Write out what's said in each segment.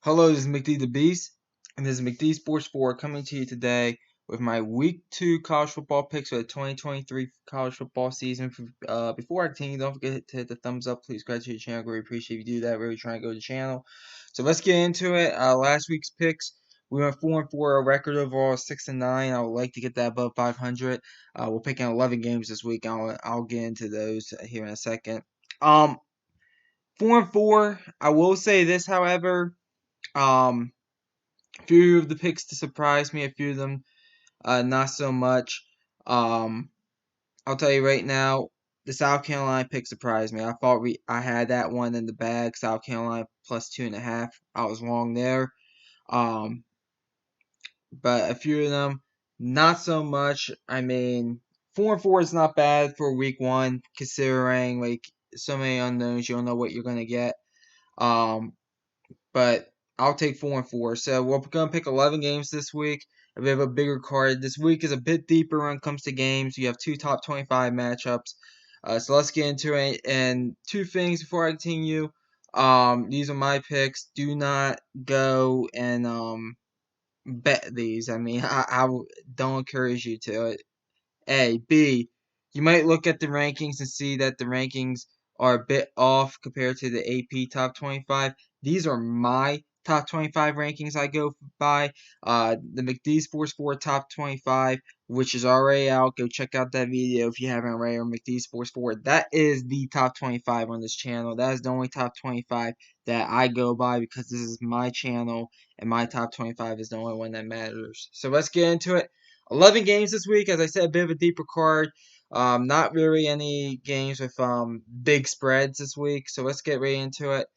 Hello, this is McD the Beast, and this is McD Sports 4 coming to you today with my Week 2 college football picks for the 2023 college football season. Before I continue, don't forget to hit the thumbs up. Please subscribe to the channel. Really appreciate if you do that. Really trying to grow the channel. So let's get into it. Last week's picks, we went 4-4, a record overall 6-9. I would like to get that above 500. We're picking 11 games this week. I'll get into those here in a second. 4-4. I will say this, however. A few of the picks to surprise me, a few of them not so much. Um, I'll tell you right now, the South Carolina pick surprised me. I thought I had that one in the bag. South Carolina plus 2.5. I was wrong there. Um, but a few of them not so much. I mean, 4-4 is not bad for week one, considering like so many unknowns. You don't know what you're gonna get. Um, but I'll take 4-4. So we're gonna pick 11 games this week. We have a bigger card. This week is a bit deeper when it comes to games. You have two top 25 matchups. So let's get into it. And two things before I continue. These are my picks. Do not go and bet these. I mean, I don't encourage you to. A. B. You might look at the rankings and see that the rankings are a bit off compared to the AP top 25. These are my top 25 rankings I go by. The McD Sports 4 top 25, which is already out. Go check out that video if you haven't already on McD Sports 4. That is the top 25 on this channel. That is the only top 25 that I go by because this is my channel and my top 25 is the only one that matters. So let's get into it. 11 games this week. As I said, a bit of a deeper card. Not really any games with big spreads this week. So let's get right into it.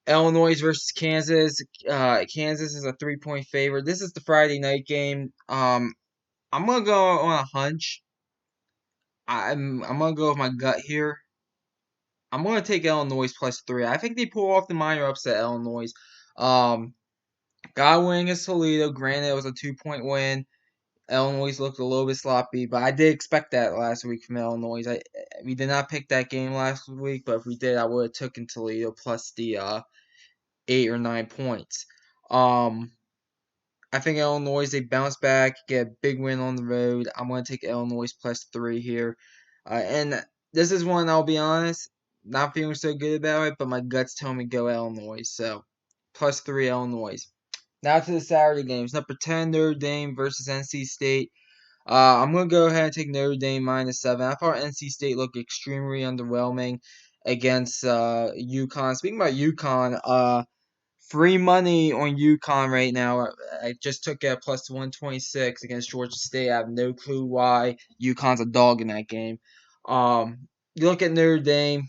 Illinois versus Kansas. Kansas is a 3-point favorite. This is the Friday night game. I'm gonna go on a hunch. I'm gonna go with my gut here. I'm gonna take Illinois plus 3. I think they pull off the minor upset. Illinois. Um, got winning against Toledo. Granted, it was a 2-point win. Illinois looked a little bit sloppy, but I did expect that last week from Illinois. We did not pick that game last week, but if we did, I would have taken Toledo plus the 8 or 9 points. I think Illinois they bounce back, get a big win on the road. I'm going to take Illinois plus 3 here, and this is one I'll be honest, not feeling so good about it, but my guts tell me go Illinois. So plus 3 Illinois. Now to the Saturday games. Number 10 Notre Dame versus NC State. I'm going to go ahead and take Notre Dame minus 7. I thought NC State looked extremely underwhelming against UConn. Speaking about UConn, free money on UConn right now. I just took it at plus 126 against Georgia State. I have no clue why UConn's a dog in that game. You look at Notre Dame.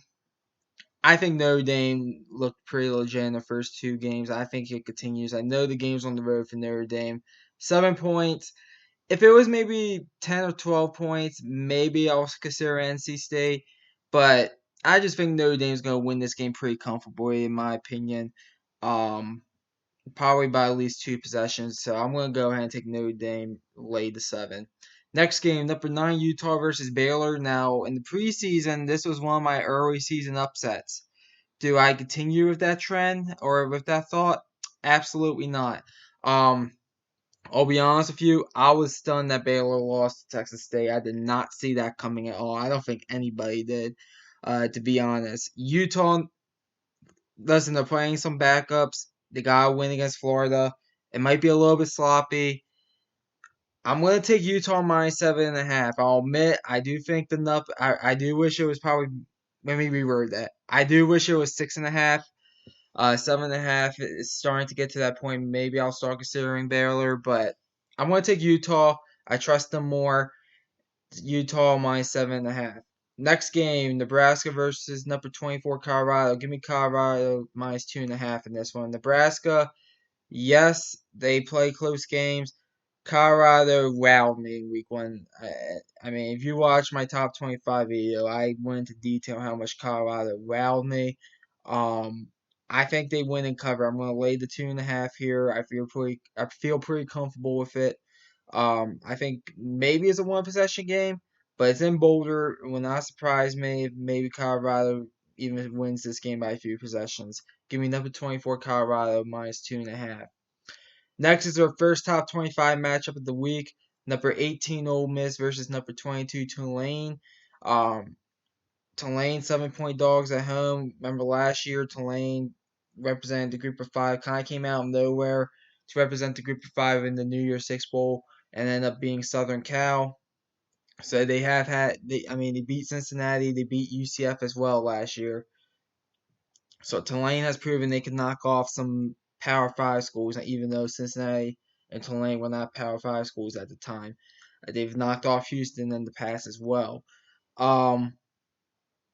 I think Notre Dame looked pretty legit in the first two games. I think it continues. I know the game's on the road for Notre Dame. 7 points. If it was maybe 10 or 12 points, maybe I'll consider NC State. But I just think Notre Dame's going to win this game pretty comfortably, in my opinion. Um, Probably by at least 2 possessions. So I'm going to go ahead and take Notre Dame, lay the 7. Next game, number 9, Utah versus Baylor. Now, in the preseason, this was one of my early season upsets. Do I continue with that trend or with that thought? Absolutely not. I'll be honest with you, I was stunned that Baylor lost to Texas State. I did not see that coming at all. I don't think anybody did, to be honest. Utah, listen, they're playing some backups. They got to win against Florida. It might be a little bit sloppy. I'm going to take Utah minus 7.5. I'll admit, I do think I do wish it was probably, let me reword that. I do wish it was 6.5. 7.5 is starting to get to that point. Maybe I'll start considering Baylor, but I'm going to take Utah. I trust them more. Utah minus 7.5. Next game, Nebraska versus number 24 Colorado. Give me Colorado minus 2.5 in this one. Nebraska, yes, they play close games. Colorado wowed me in week one. I mean, if you watch my top 25 video, I went into detail how much Colorado wowed me. Um, I think they win and cover. I'm going to lay the 2.5 here. I feel pretty comfortable with it. I think maybe it's a one possession game, but it's in Boulder. It will not surprise me if maybe Colorado even wins this game by a few possessions. Give me number 24 Colorado minus 2.5. Next is our first top 25 matchup of the week. Number 18 Ole Miss versus number 22 Tulane. Um, Tulane 7-point dogs at home. Remember last year Tulane represented the group of five, kind of came out of nowhere to represent the group of five in the New Year's Six Bowl and ended up being Southern Cal. So they have had, they beat Cincinnati, they beat UCF as well last year. So Tulane has proven they can knock off some Power 5 schools, even though Cincinnati and Tulane were not Power 5 schools at the time. They've knocked off Houston in the past as well.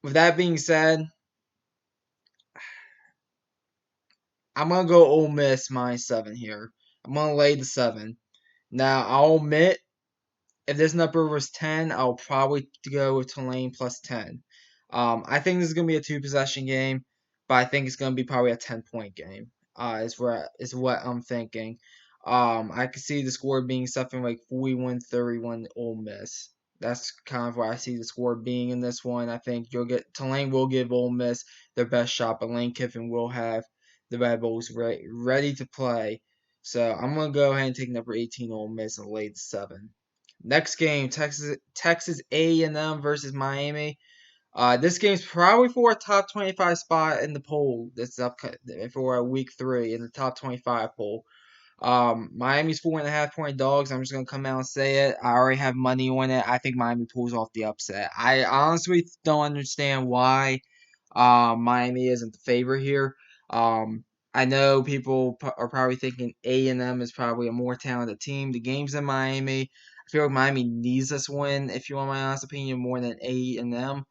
With that being said, I'm going to go Ole Miss minus 7 here. I'm going to lay the 7. Now, I'll admit, if this number was 10, I'll probably go with Tulane plus 10. I think this is going to be a two-possession game, but I think it's going to be probably a 10-point game. Is what I'm thinking. I could see the score being something like 41-31 Ole Miss. That's kind of where I see the score being in this one. I think Tulane will give Ole Miss their best shot, but Lane Kiffin will have the Red Bulls ready to play. So I'm gonna go ahead and take number 18 Ole Miss and lay the 7. Next game, Texas A&M versus Miami. This game's probably for a top 25 spot in the poll. This up for week 3 in the top 25 poll. Miami's 4.5-point dogs. I'm just gonna come out and say it. I already have money on it. I think Miami pulls off the upset. I honestly don't understand why Miami isn't the favorite here. I know people are probably thinking A&M is probably a more talented team. The game's in Miami. I feel like Miami needs this win, if you want my honest opinion, more than A&M.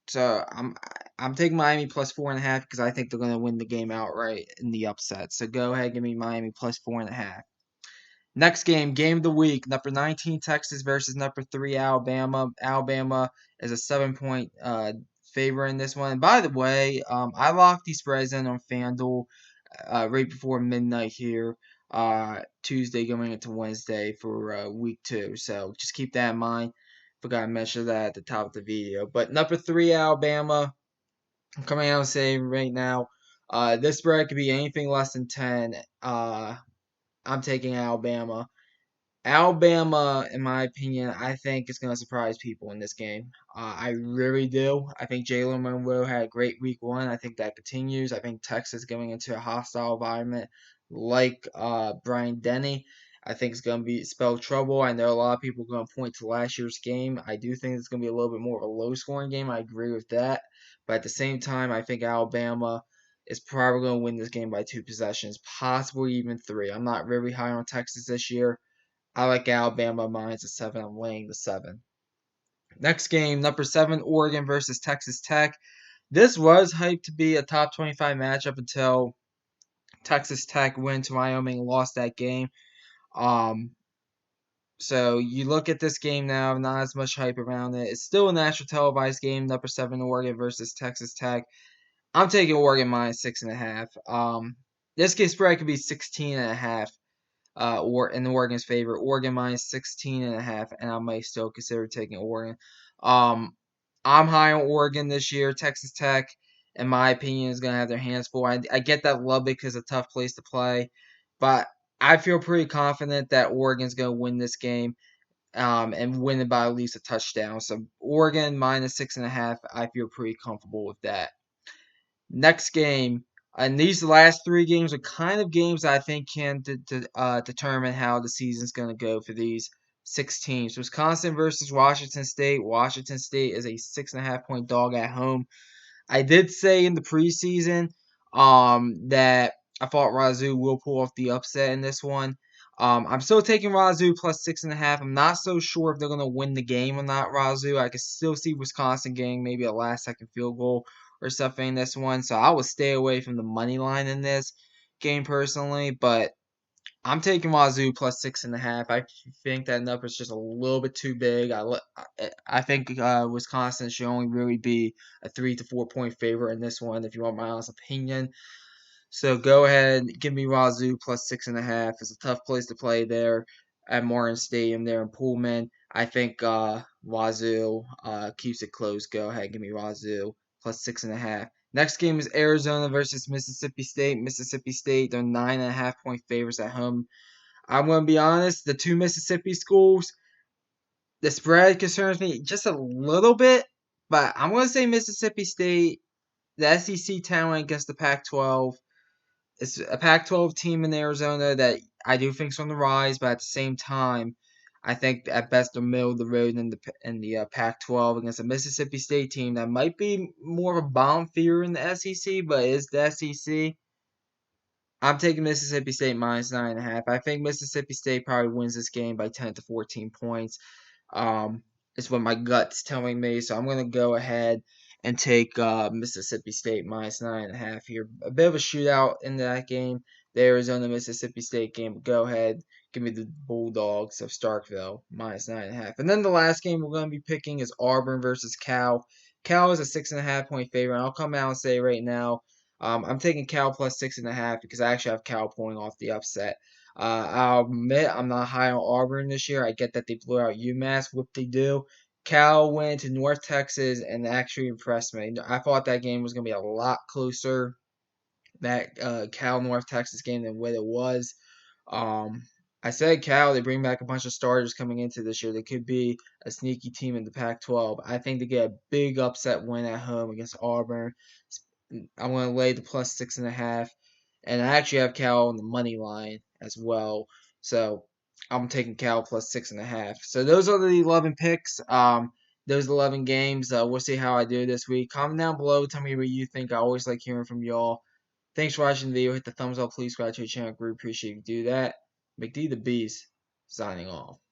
So I'm taking Miami plus 4.5 because I think they're going to win the game outright in the upset. So go ahead, give me Miami plus 4.5. Next game of the week, number 19 Texas versus number 3 Alabama. Alabama is a 7-point favor in this one. And by the way, I locked these spreads in on FanDuel right before midnight here, Tuesday going into Wednesday for week 2. So just keep that in mind. Forgot to mention that at the top of the video. But number 3 Alabama, I'm coming out and saying right now, this spread could be anything less than 10. I'm taking Alabama. Alabama, in my opinion, I think is going to surprise people in this game. I really do. I think Jalen Monroe had a great week 1. I think that continues. I think Texas going into a hostile environment like Brian Denny. I think it's going to be spell trouble. I know a lot of people are going to point to last year's game. I do think it's going to be a little bit more of a low-scoring game. I agree with that. But at the same time, I think Alabama is probably going to win this game by 2 possessions, possibly even 3. I'm not really high on Texas this year. I like Alabama minus the 7. I'm laying the 7. Next game, number 7, Oregon versus Texas Tech. This was hyped to be a top 25 matchup until Texas Tech went to Wyoming and lost that game. So you look at this game now, not as much hype around it. It's still a national televised game, number 7 Oregon versus Texas Tech. I'm taking Oregon minus 6.5. This game spread could be 16.5. Or in Oregon's favor. Oregon minus 16.5, and I might still consider taking Oregon. I'm high on Oregon this year. Texas Tech, in my opinion, is going to have their hands full. I get that Lubbock is a tough place to play, but I feel pretty confident that Oregon's going to win this game and win it by at least a touchdown. So Oregon minus 6.5, I feel pretty comfortable with that. Next game, and these last 3 games are kind of games I think can determine how the season's going to go for these 6 teams. Wisconsin versus Washington State. Washington State is a 6.5-point dog at home. I did say in the preseason that I thought Razoo will pull off the upset in this one. I'm still taking Razoo plus 6.5. I'm not so sure if they're going to win the game or not, Razoo. I can still see Wisconsin getting maybe a last-second field goal or something in this one. So I would stay away from the money line in this game personally. But I'm taking Wazoo plus 6.5. I think that number is just a little bit too big. I think Wisconsin should only really be a 3 to 4 point favorite in this one, if you want my honest opinion. So go ahead, give me Wazoo plus 6.5. It's a tough place to play there at Martin Stadium there in Pullman. I think Wazoo keeps it close. Go ahead, give me Wazoo plus 6.5. Next game is Arizona versus Mississippi State. Mississippi State, they're 9.5-point favorites at home. I'm going to be honest, the two Mississippi schools, the spread concerns me just a little bit, but I'm going to say Mississippi State, the SEC talent against the Pac-12. It's a Pac-12 team in Arizona that I do think is on the rise, but at the same time, I think at best they're middle of the road in the Pac-12 against a Mississippi State team that might be more of a bomb feeder in the SEC, but is the SEC. I'm taking Mississippi State minus 9.5. I think Mississippi State probably wins this game by 10 to 14 points. Um, it's what my gut's telling me, so I'm gonna go ahead and take Mississippi State minus 9.5 here. A bit of a shootout in that game. The Arizona Mississippi State game. Go ahead, give me the Bulldogs of Starkville minus 9.5. And then the last game we're gonna be picking is Auburn versus Cal. Cal is a 6.5-point favorite. I'll come out and say right now, I'm taking Cal plus 6.5 because I actually have Cal pulling off the upset. I'll admit I'm not high on Auburn this year. I get that they blew out UMass. Whoop they do. Cal went to North Texas and actually impressed me. I thought that game was going to be a lot closer, that Cal North Texas game, than what it was. Um, I said Cal, they bring back a bunch of starters coming into this year. They could be a sneaky team in the Pac-12. I think they get a big upset win at home against Auburn. I'm going to lay the plus 6.5. And I actually have Cal on the money line as well. So I'm taking Cal plus 6.5. So those are the 11 picks. Those 11 games. We'll see how I do this week. Comment down below. Tell me what you think. I always like hearing from y'all. Thanks for watching the video. Hit the thumbs up. Please subscribe to the channel. Group appreciate you do that. McD the Beast signing off.